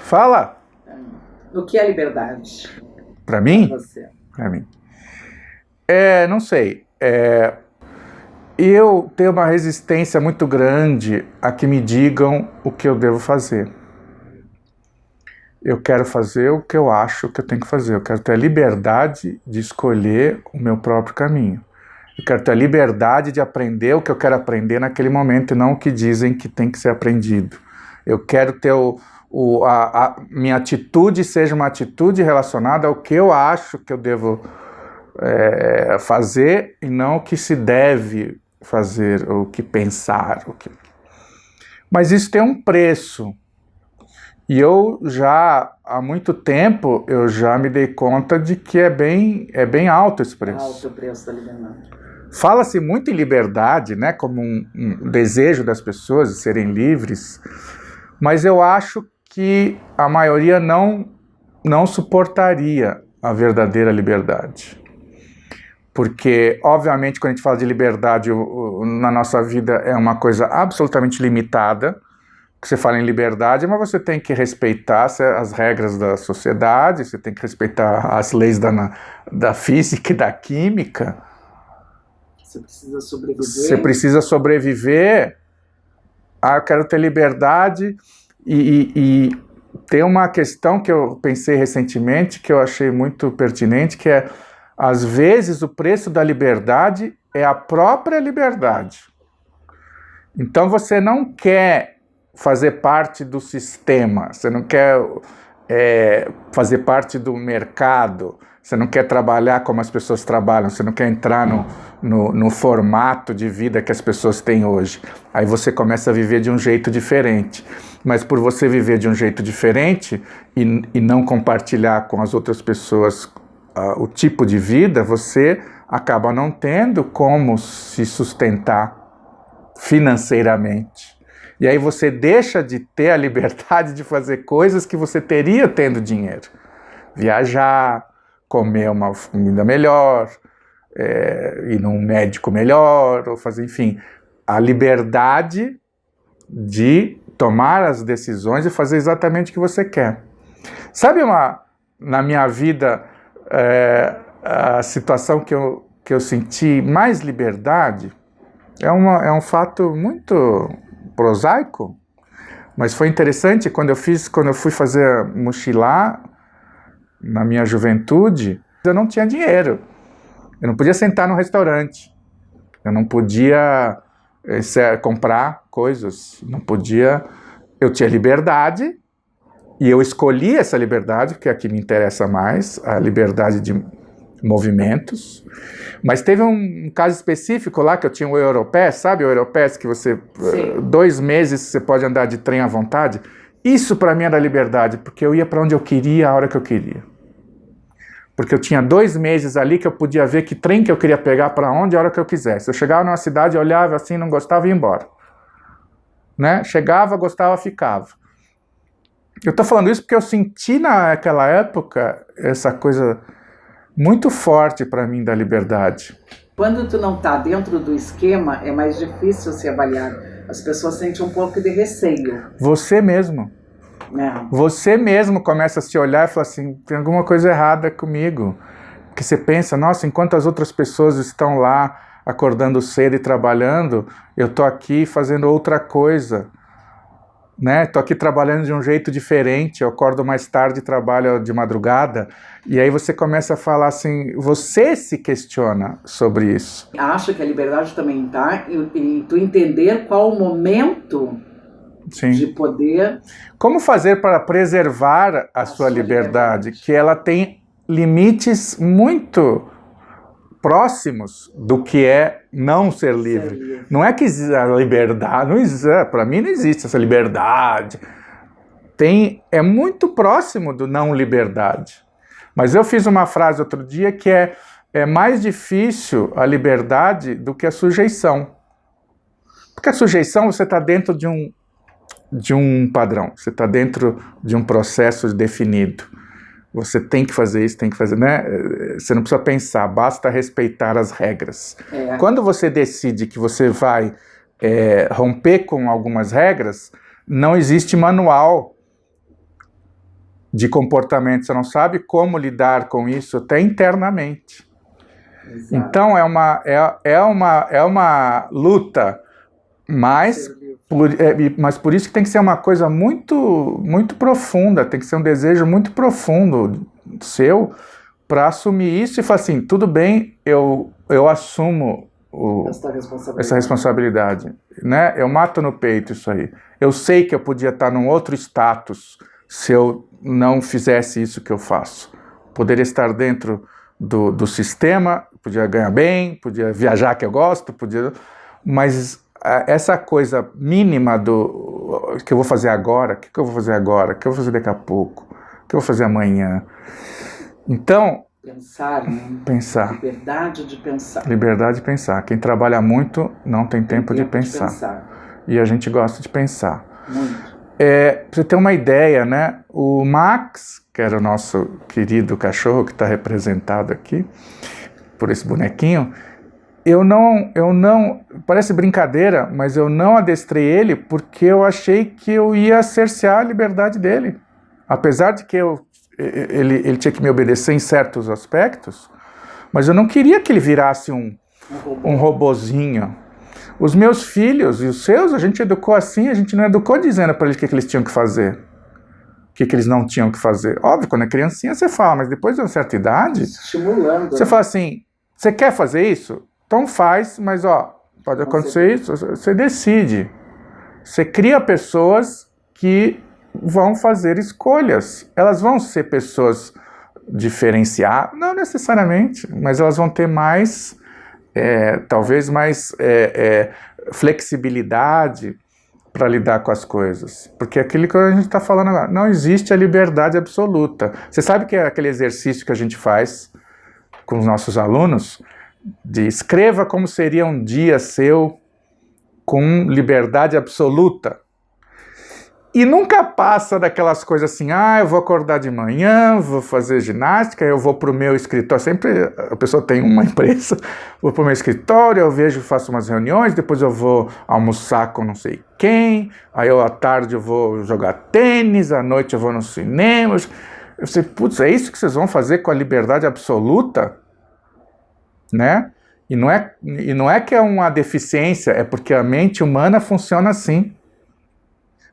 Fala! O que é liberdade? Para mim? Pra você. Para mim. Não sei. Eu tenho uma resistência muito grande a que me digam o que eu devo fazer. Eu quero fazer o que eu acho que eu tenho que fazer. Eu quero ter a liberdade de escolher o meu próprio caminho. Eu quero ter a liberdade de aprender o que eu quero aprender naquele momento e não o que dizem que tem que ser aprendido. Eu quero ter a minha atitude seja uma atitude relacionada ao que eu acho que eu devo fazer e não o que se deve fazer, o que pensar. Mas isso tem um preço. E eu já, há muito tempo, eu já me dei conta de que é bem alto esse preço. Alto o preço da liberdade. Fala-se muito em liberdade, né, como um desejo das pessoas de serem livres, mas eu acho que a maioria não suportaria a verdadeira liberdade. Porque, obviamente, quando a gente fala de liberdade na nossa vida é uma coisa absolutamente limitada, que você fala em liberdade, mas você tem que respeitar as regras da sociedade, você tem que respeitar as leis da física e da química. Você precisa sobreviver. Você precisa sobreviver. Eu quero ter liberdade. E tem uma questão que eu pensei recentemente, que eu achei muito pertinente, que é, às vezes, o preço da liberdade é a própria liberdade. Então você não quer fazer parte do sistema, você não quer fazer parte do mercado, você não quer trabalhar como as pessoas trabalham, você não quer entrar no formato de vida que as pessoas têm hoje. Aí você começa a viver de um jeito diferente. Mas por você viver de um jeito diferente e não compartilhar com as outras pessoas o tipo de vida, você acaba não tendo como se sustentar financeiramente. E aí você deixa de ter a liberdade de fazer coisas que você teria tendo dinheiro. Viajar, comer uma comida melhor, ir num médico melhor, ou fazer, enfim, a liberdade de tomar as decisões e fazer exatamente o que você quer. Sabe na minha vida, a situação que eu senti mais liberdade? É um fato muito prosaico, mas foi interessante quando eu fui fazer mochilar na minha juventude, eu não tinha dinheiro. Eu não podia sentar no restaurante. Eu não podia comprar coisas. Não podia. Eu tinha liberdade e eu escolhi essa liberdade, porque é a que me interessa mais, a liberdade de movimentos. Mas teve um caso específico lá que eu tinha o Europass, sabe? O Europass que você, 2 meses você pode andar de trem à vontade. Isso para mim era liberdade, porque eu ia para onde eu queria, a hora que eu queria. Porque eu tinha 2 meses ali que eu podia ver que trem que eu queria pegar para onde, a hora que eu quisesse. Eu chegava numa cidade, olhava assim, não gostava e ia embora. Né? Chegava, gostava, ficava. Eu estou falando isso porque eu senti naquela época essa coisa muito forte para mim da liberdade. Quando tu não está dentro do esquema, é mais difícil se avaliar. As pessoas sentem um pouco de receio. Você mesmo. Você mesmo começa a se olhar e fala assim, tem alguma coisa errada comigo. Porque você pensa, nossa, enquanto as outras pessoas estão lá acordando cedo e trabalhando, eu estou aqui fazendo outra coisa. Né? Estou aqui trabalhando de um jeito diferente, eu acordo mais tarde e trabalho de madrugada. E aí você começa a falar assim, você se questiona sobre isso. Acho que a liberdade também está em tu entender qual o momento Sim. de poder... Como fazer para preservar a sua liberdade, que ela tem limites muito próximos do que é não ser livre. Não é que a liberdade, para mim não existe essa liberdade. É muito próximo do não liberdade. Mas eu fiz uma frase outro dia que é mais difícil a liberdade do que a sujeição. Porque a sujeição você está dentro de de um padrão, você está dentro de um processo definido. Você tem que fazer isso, tem que fazer, né? Você não precisa pensar, basta respeitar as regras. Quando você decide que você vai romper com algumas regras, não existe manual de comportamento, você não sabe como lidar com isso até internamente. Exato. Então é uma luta, mas por isso que tem que ser uma coisa muito, muito profunda, tem que ser um desejo muito profundo seu para assumir isso e falar assim, tudo bem, eu assumo essa responsabilidade, né? Eu mato no peito isso aí. Eu sei que eu podia estar num outro status se eu não fizesse isso que eu faço. Poderia estar dentro do sistema, podia ganhar bem, podia viajar que eu gosto, mas essa coisa mínima do que eu vou fazer agora, o que eu vou fazer agora, o que eu vou fazer daqui a pouco, o que eu vou fazer amanhã. Então, pensar, né? Pensar. Liberdade de pensar. Liberdade de pensar. Quem trabalha muito não tem tempo de pensar. E a gente gosta de pensar. Muito. Pra você ter uma ideia, né? O Max, que era o nosso querido cachorro que está representado aqui por esse bonequinho, eu não, parece brincadeira, mas eu não adestrei ele porque eu achei que eu ia cercear a liberdade dele. Apesar de que ele tinha que me obedecer em certos aspectos, mas eu não queria que ele virasse um robozinho. Os meus filhos e os seus, a gente educou assim, a gente não educou dizendo para eles o que eles tinham que fazer, o que eles não tinham que fazer. Óbvio, quando é criancinha você fala, mas depois de uma certa idade, estimulando, você fala assim, você quer fazer isso? Então faz, mas pode acontecer isso, você decide. Você cria pessoas que vão fazer escolhas. Elas vão ser pessoas diferenciadas, não necessariamente, mas elas vão ter mais, talvez mais flexibilidade para lidar com as coisas. Porque aquilo que a gente está falando agora, não existe a liberdade absoluta. Você sabe que é aquele exercício que a gente faz com os nossos alunos, de escreva como seria um dia seu com liberdade absoluta. E nunca passa daquelas coisas assim, eu vou acordar de manhã, vou fazer ginástica, eu vou para o meu escritório, sempre a pessoa tem uma empresa, vou para o meu escritório, eu vejo, faço umas reuniões, depois eu vou almoçar com não sei quem, aí à tarde eu vou jogar tênis, à noite eu vou no cinema. Eu sei, putz, é isso que vocês vão fazer com a liberdade absoluta? Né? E não é que é uma deficiência, é porque a mente humana funciona assim.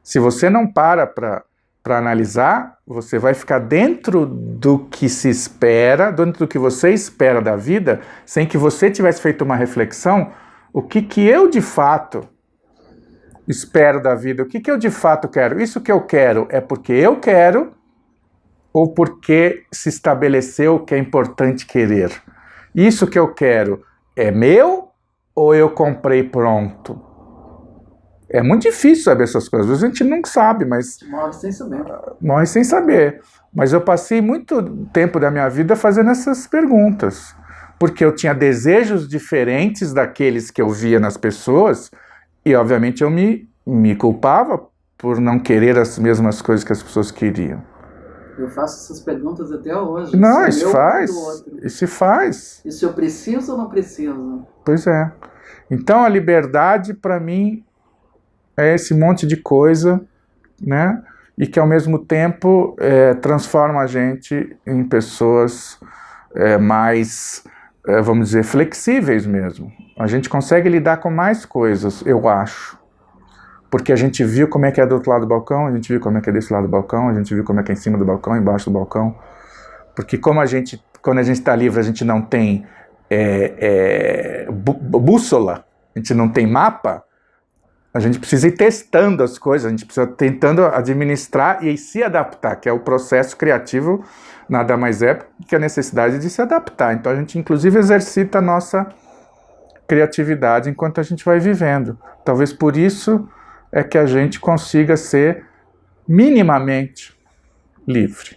Se você não para analisar, você vai ficar dentro do que se espera, dentro do que você espera da vida, sem que você tivesse feito uma reflexão, o que eu de fato espero da vida, o que eu de fato quero. Isso que eu quero é porque eu quero ou porque se estabeleceu que é importante querer. Isso que eu quero é meu ou eu comprei pronto? É muito difícil saber essas coisas. Às vezes a gente não sabe, mas... Morre sem saber. Morre sem saber. Mas eu passei muito tempo da minha vida fazendo essas perguntas. Porque eu tinha desejos diferentes daqueles que eu via nas pessoas e, obviamente, eu me culpava por não querer as mesmas coisas que as pessoas queriam. Eu faço essas perguntas até hoje. Não, isso faz. Isso se faz. Isso eu preciso ou não preciso? Pois é. Então a liberdade, para mim, é esse monte de coisa, né? E que ao mesmo tempo transforma a gente em pessoas mais, vamos dizer, flexíveis mesmo. A gente consegue lidar com mais coisas, eu acho. Porque a gente viu como é que é do outro lado do balcão, a gente viu como é que é desse lado do balcão, a gente viu como é que é em cima do balcão, embaixo do balcão. Porque quando a gente está livre, a gente não tem bússola, a gente não tem mapa, a gente precisa ir testando as coisas, a gente precisa tentando administrar e se adaptar, que é o processo criativo, nada mais é que a necessidade de se adaptar. Então a gente inclusive exercita a nossa criatividade enquanto a gente vai vivendo. Talvez por isso é que a gente consiga ser minimamente livre.